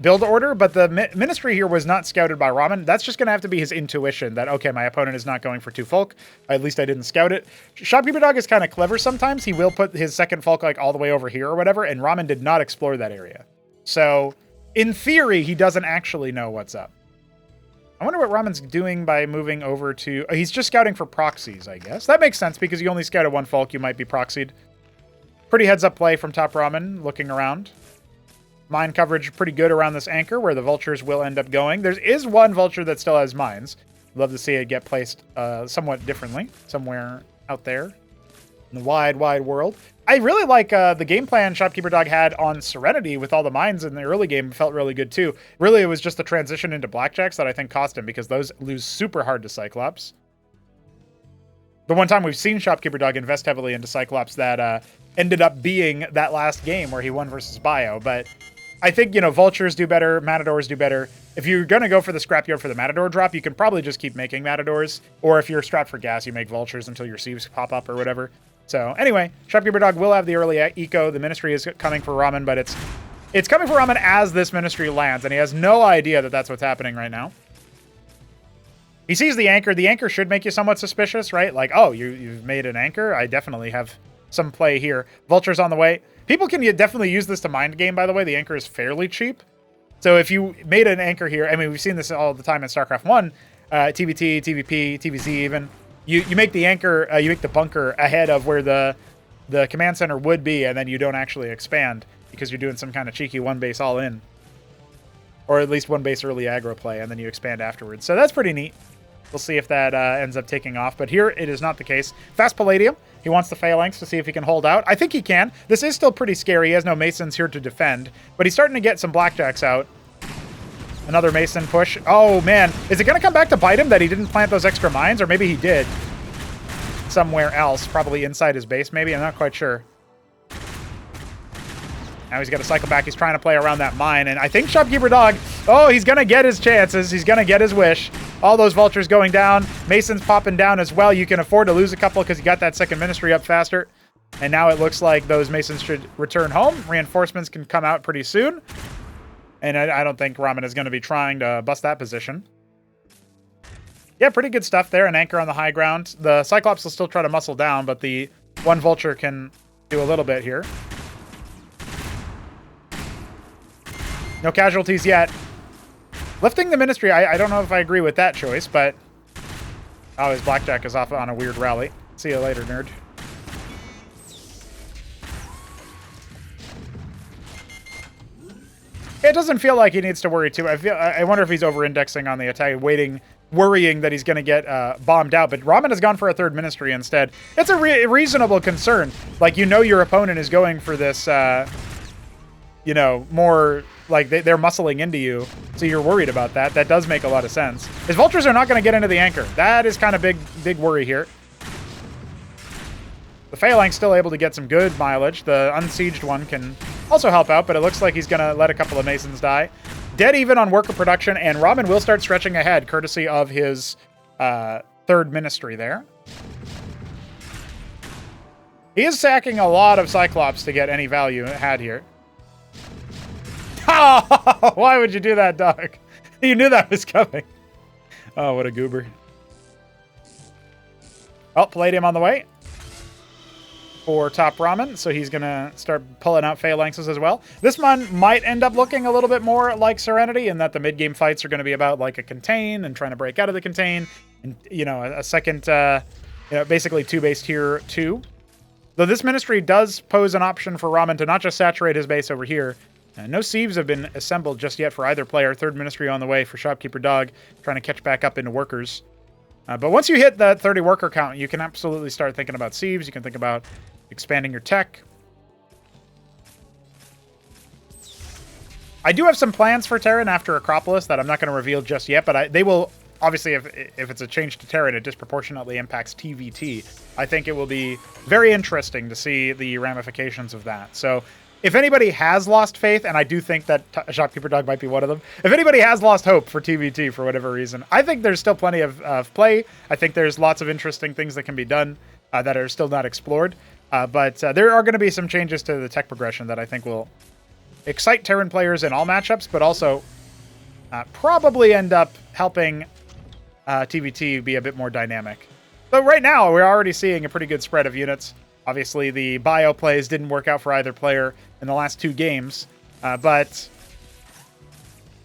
build order, but the Ministry here was not scouted by Ramen. That's just going to have to be his intuition that, okay, my opponent is not going for 2 Folk. At least I didn't scout it. Shopkeeper Dog is kind of clever sometimes. He will put his second Folk like all the way over here or whatever, and Ramen did not explore that area. So, in theory, he doesn't actually know what's up. I wonder what Ramen's doing by moving over to... he's just scouting for proxies, I guess. That makes sense, because you only scouted 1 Folk, you might be proxied. Pretty heads-up play from TopRamen, looking around. Mine coverage pretty good around this anchor, where the Vultures will end up going. There is one Vulture that still has mines. Love to see it get placed somewhat differently, somewhere out there in the wide, wide world. I really like the game plan Shopkeeper Dog had on Serenity with all the mines in the early game. Felt really good, too. Really, it was just the transition into Blackjacks that I think cost him, because those lose super hard to Cyclops. The one time we've seen Shopkeeper Dog invest heavily into Cyclops, that ended up being that last game where he won versus Bio. But I think, Vultures do better, Matadors do better. If you're going to go for the scrapyard for the Matador drop, you can probably just keep making Matadors. Or if you're strapped for gas, you make Vultures until your Sieves pop up or whatever. So anyway, Shopkeeper Dog will have the early eco. The Ministry is coming for Ramen, but it's coming for Ramen as this Ministry lands, and he has no idea that that's what's happening right now. He sees the anchor. The anchor should make you somewhat suspicious, right? Like, oh, you've made an anchor? I definitely have some play here. Vulture's on the way. People can definitely use this to mind game, by the way. The anchor is fairly cheap. So if you made an anchor here, I mean, we've seen this all the time in StarCraft 1, TvT, TvP, TvZ even. You make the anchor, you make the bunker ahead of where the command center would be, and then you don't actually expand because you're doing some kind of cheeky 1 base all in. Or at least 1 base early aggro play, and then you expand afterwards. So that's pretty neat. We'll see if that ends up taking off. But here it is not the case. Fast Palladium. He wants the Phalanx to see if he can hold out. I think he can. This is still pretty scary. He has no Masons here to defend. But he's starting to get some Blackjacks out. Another Mason push. Oh, man. Is it going to come back to bite him that he didn't plant those extra mines? Or maybe he did. Somewhere else. Probably inside his base, maybe. I'm not quite sure. Now he's got to cycle back. He's trying to play around that mine. And I think Shopkeeper Dog... oh, he's going to get his chances. He's going to get his wish. All those Vultures going down. Mason's popping down as well. You can afford to lose a couple because you got that second Ministry up faster. And now it looks like those Masons should return home. Reinforcements can come out pretty soon. And I don't think Ramen is going to be trying to bust that position. Yeah, pretty good stuff there. An anchor on the high ground. The Cyclops will still try to muscle down, but the 1 Vulture can do a little bit here. No casualties yet. Lifting the Ministry, I don't know if I agree with that choice, but... oh, his Blackjack is off on a weird rally. See you later, nerd. It doesn't feel like he needs to worry too. I wonder if he's over-indexing on the attack, worrying that he's going to get bombed out. But Ramen has gone for a 3rd Ministry instead. It's a reasonable concern. Like, your opponent is going for this you know, more like they're muscling into you, so you're worried about that. That does make a lot of sense. His vultures are not going to get into the anchor. That is kind of big worry here. The Phalanx still able to get some good mileage. The unsieged one can also help out, but it looks like he's going to let a couple of Masons die. Dead even on worker production, and Ramen will start stretching ahead, courtesy of his third ministry there. He is sacking a lot of Cyclops to get any value had here. Oh, why would you do that, dog? You knew that was coming. Oh, what a goober. Oh, Palladium on the way for TopRamen, so he's going to start pulling out Phalanxes as well. This one might end up looking a little bit more like Serenity in that the mid-game fights are going to be about like a contain and trying to break out of the contain. And, you know, a second, basically 2-base tier 2. Though this ministry does pose an option for Ramen to not just saturate his base over here. No sieves have been assembled just yet for either player. Third ministry on the way for Shopkeeper Dog, trying to catch back up into workers. But once you hit that 30 worker count, you can absolutely start thinking about sieves. You can think about expanding your tech. I do have some plans for Terran after Acropolis that I'm not going to reveal just yet, but they will, obviously, if it's a change to Terran, it disproportionately impacts TvT. I think it will be very interesting to see the ramifications of that. So if anybody has lost faith, and I do think that Shopkeeper Dog might be one of them, if anybody has lost hope for TvT for whatever reason, I think there's still plenty of play. I think there's lots of interesting things that can be done that are still not explored. But there are going to be some changes to the tech progression that I think will excite Terran players in all matchups, but also probably end up helping TvT be a bit more dynamic. So right now, we're already seeing a pretty good spread of units. Obviously, the bio plays didn't work out for either player in the last 2 games, but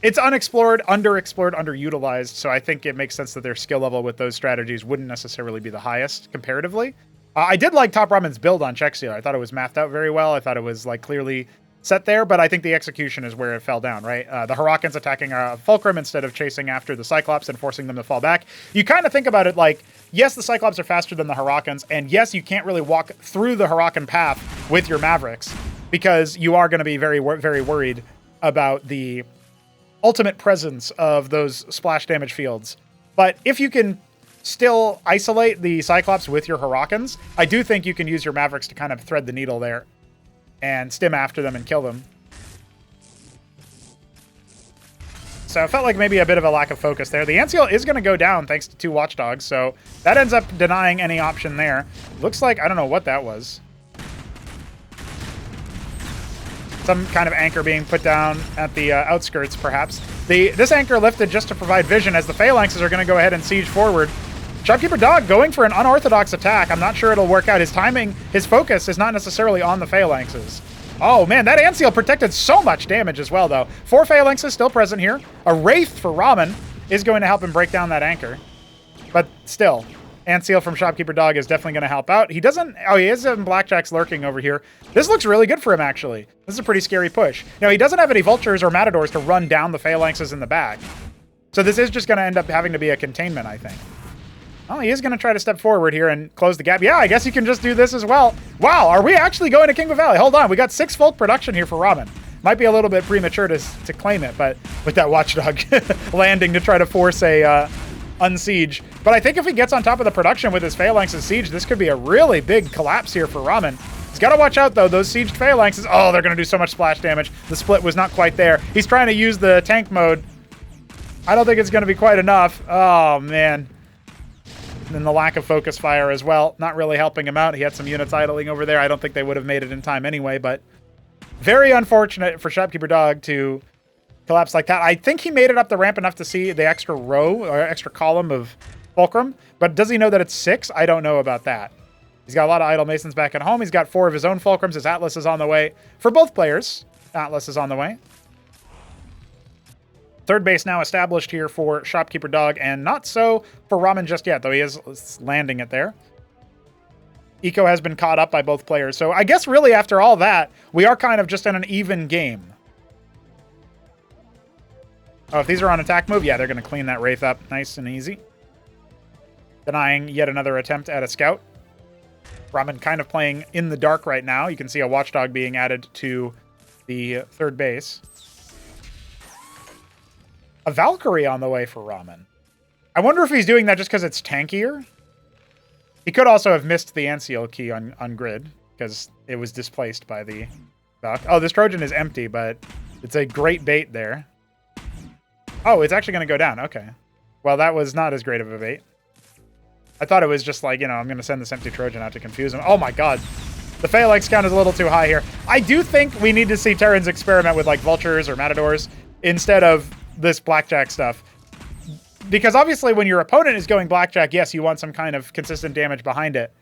it's unexplored, underexplored, underutilized, so I think it makes sense that their skill level with those strategies wouldn't necessarily be the highest comparatively. I did like TopRamen's build on Check Sealer. I thought it was mathed out very well. I thought it was like clearly set there, but I think the execution is where it fell down, right? The Hyrokans attacking Fulcrum instead of chasing after the Cyclops and forcing them to fall back. You kind of think about it like, yes, the Cyclops are faster than the Hyrokans, and yes, you can't really walk through the Hyrokan path with your Mavericks because you are going to be very, very worried about the ultimate presence of those splash damage fields. But if you can still isolate the Cyclops with your Hyrokans, I do think you can use your Mavericks to kind of thread the needle there and stim after them and kill them. So it felt like maybe a bit of a lack of focus there. The Ant Seal is going to go down thanks to 2 Watchdogs, so that ends up denying any option there. Looks like, I don't know what that was. Some kind of anchor being put down at the outskirts, perhaps. This anchor lifted just to provide vision as the Phalanxes are going to go ahead and siege forward. Shopkeeper Dog going for an unorthodox attack. I'm not sure it'll work out. His timing, his focus is not necessarily on the Phalanxes. Oh man, that Ant Seal protected so much damage as well, though. 4 Phalanxes still present here. A Wraith for Ramen is going to help him break down that anchor. But still, Ant Seal from Shopkeeper Dog is definitely going to help out. He doesn't... Oh, he has some Blackjacks lurking over here. This looks really good for him, actually. This is a pretty scary push. Now, he doesn't have any Vultures or Matadors to run down the Phalanxes in the back. So this is just going to end up having to be a containment, I think. Oh, he is going to try to step forward here and close the gap. Yeah, I guess you can just do this as well. Wow, are we actually going to Kingwood Valley? Hold on, we got 6-fold production here for Ramen. Might be a little bit premature to claim it, but with that Watchdog landing to try to force a unsiege. But I think if he gets on top of the production with his Phalanx's siege, this could be a really big collapse here for Ramen. He's got to watch out, though. Those sieged Phalanxes, oh, they're going to do so much splash damage. The split was not quite there. He's trying to use the tank mode. I don't think it's going to be quite enough. Oh, man. And the lack of focus fire as well, not really helping him out. He had some units idling over there. I don't think they would have made it in time anyway, but very unfortunate for Shopkeeper Dog to collapse like that. I think he made it up the ramp enough to see the extra row or extra column of Fulcrum, but does he know that it's 6? I don't know about that. He's got a lot of idle Masons back at home. He's got 4 of his own Fulcrums. His Atlas is on the way. For both players, Atlas is on the way. Third base now established here for Shopkeeper Dog, and not so for Ramen just yet, though he is landing it there. Eco has been caught up by both players, so I guess really after all that, we are kind of just in an even game. Oh, if these are on attack move, yeah, they're going to clean that Wraith up nice and easy. Denying yet another attempt at a scout. Ramen kind of playing in the dark right now. You can see a Watchdog being added to the third base. A Valkyrie on the way for Ramen. I wonder if he's doing that just because it's tankier. He could also have missed the Anseal key on grid because it was displaced by the Valk. Oh, this Trojan is empty, but it's a great bait there. Oh, it's actually going to go down. Okay. Well, that was not as great of a bait. I thought it was just like, you know, I'm going to send this empty Trojan out to confuse him. Oh my god. The Phalanx count is a little too high here. I do think we need to see Terrans experiment with like Vultures or Matadors instead of this Blackjack stuff. Because obviously when your opponent is going Blackjack, yes, you want some kind of consistent damage behind it.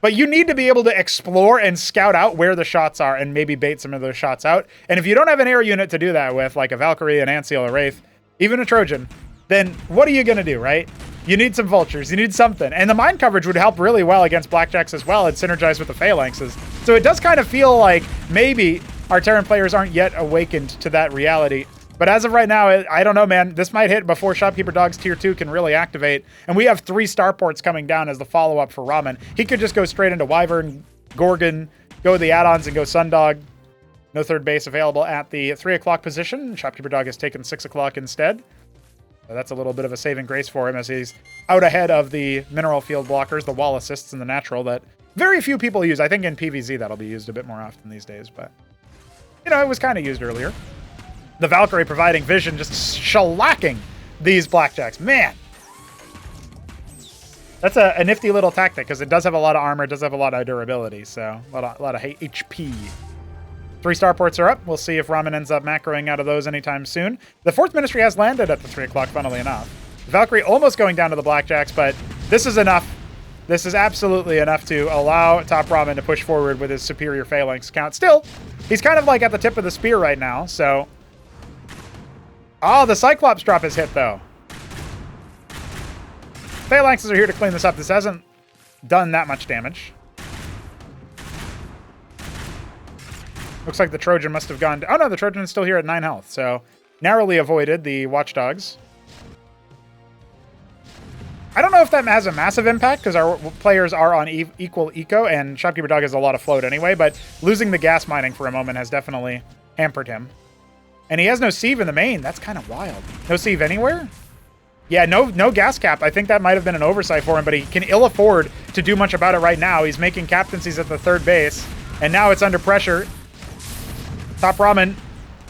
But you need to be able to explore and scout out where the shots are and maybe bait some of those shots out. And if you don't have an air unit to do that with, like a Valkyrie, an Anseal, a Wraith, even a Trojan, then what are you going to do, right? You need some Vultures. You need something. And the mine coverage would help really well against Blackjacks as well and synergize with the Phalanxes. So it does kind of feel like maybe our Terran players aren't yet awakened to that reality. But as of right now, I don't know, man. This might hit before Shopkeeper Dog's Tier 2 can really activate. And we have 3 starports coming down as the follow-up for Ramen. He could just go straight into Wyvern, Gorgon, go with the add-ons and go Sundog. No third base available at the 3 o'clock position. Shopkeeper Dog has taken 6 o'clock instead. So that's a little bit of a saving grace for him as he's out ahead of the mineral field blockers, the wall assists, and the natural that very few people use. I think in PvZ that'll be used a bit more often these days, but, you know, it was kind of used earlier. The Valkyrie providing vision, just shellacking these Blackjacks. Man! That's a nifty little tactic, because it does have a lot of armor, it does have a lot of durability, so a lot of HP. 3 starports are up. We'll see if Ramen ends up macroing out of those anytime soon. The 4th Ministry has landed at the 3 o'clock, funnily enough. The Valkyrie almost going down to the Blackjacks, but this is enough. This is absolutely enough to allow TopRamen to push forward with his superior Phalanx count. Still, he's kind of like at the tip of the spear right now, so... Oh, the Cyclops drop is hit, though. Phalanxes are here to clean this up. This hasn't done that much damage. Looks like the Trojan must have gone... Oh, no, the Trojan is still here at 9 health, so narrowly avoided the Watchdogs. I don't know if that has a massive impact, because our players are on equal eco, and Shopkeeper Dog has a lot of float anyway, but losing the gas mining for a moment has definitely hampered him. And he has no sieve in the main. That's kind of wild. No sieve anywhere? Yeah, no gas cap. I think that might have been an oversight for him, but he can ill afford to do much about it right now. He's making captaincies at the 3rd base, and now it's under pressure. TopRamen,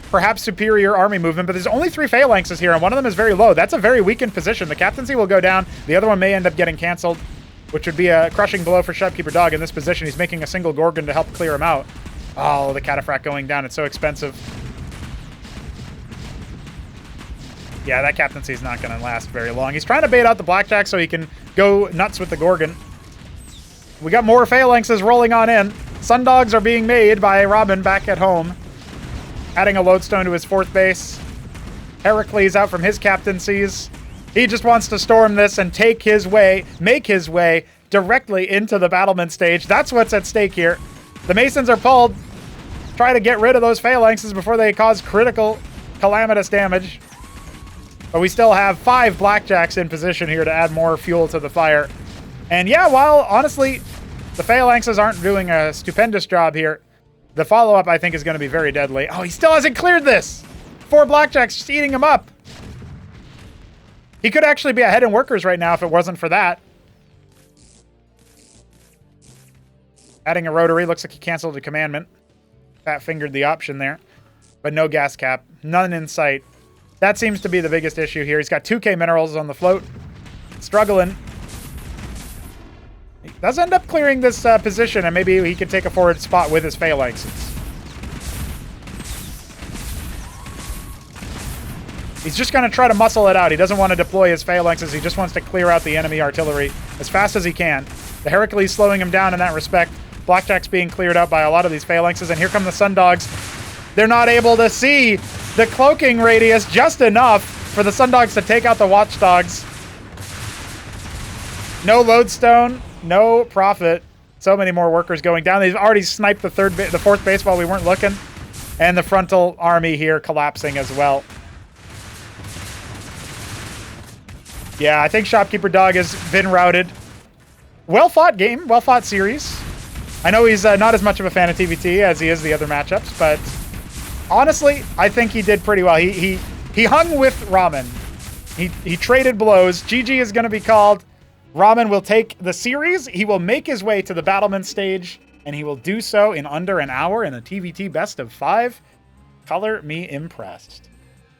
perhaps superior army movement, but there's only 3 Phalanxes here, and one of them is very low. That's a very weakened position. The captaincy will go down. The other one may end up getting canceled, which would be a crushing blow for Shopkeeper Dog in this position. He's making a single Gorgon to help clear him out. Oh, the Cataphract going down. It's so expensive. Yeah, that captaincy is not going to last very long. He's trying to bait out the Blackjack so he can go nuts with the Gorgon. We got more Phalanxes rolling on in. Sundogs are being made by Ramen back at home. Adding a lodestone to his 4th base. Heracles out from his captaincies. He just wants to storm this and make his way directly into the battlement stage. That's what's at stake here. The Masons are pulled. Try to get rid of those Phalanxes before they cause critical, calamitous damage. But we still have 5 Blackjacks in position here to add more fuel to the fire. And yeah, while honestly, the Phalanxes aren't doing a stupendous job here, the follow-up I think is going to be very deadly. Oh, he still hasn't cleared this! 4 Blackjacks just eating him up. He could actually be ahead in workers right now if it wasn't for that. Adding a rotary, looks like he canceled a commandment. Fat-fingered the option there. But no gas cap, none in sight. That seems to be the biggest issue here. He's got 2k minerals on the float. Struggling. He does end up clearing this position, and maybe he could take a forward spot with his Phalanxes. He's just going to try to muscle it out. He doesn't want to deploy his Phalanxes. He just wants to clear out the enemy artillery as fast as he can. The Heracles slowing him down in that respect. Blackjack's being cleared out by a lot of these Phalanxes, and here come the Sundogs. They're not able to see the cloaking radius just enough for the Sundogs to take out the Watchdogs. No lodestone, no profit. So many more workers going down. They've already sniped the 4th base while we weren't looking. And the frontal army here collapsing as well. Yeah, I think Shopkeeper Dog has been routed. Well-fought game, well-fought series. I know he's not as much of a fan of TvT as he is the other matchups, but honestly, I think he did pretty well. He hung with Ramen. He traded blows. GG is going to be called. Ramen will take the series. He will make his way to the Battlement stage, and he will do so in under an hour in a TvT best of 5. Color me impressed.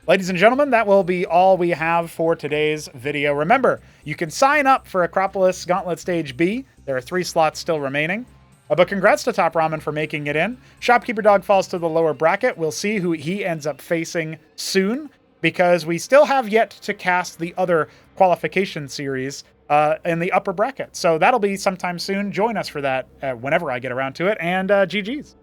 Ladies and gentlemen, that will be all we have for today's video. Remember, you can sign up for Acropolis Gauntlet Stage B. There are 3 slots still remaining. But congrats to TopRamen for making it in. Shopkeeper Dog falls to the lower bracket. We'll see who he ends up facing soon, because we still have yet to cast the other qualification series in the upper bracket. So that'll be sometime soon. Join us for that whenever I get around to it. And GG's.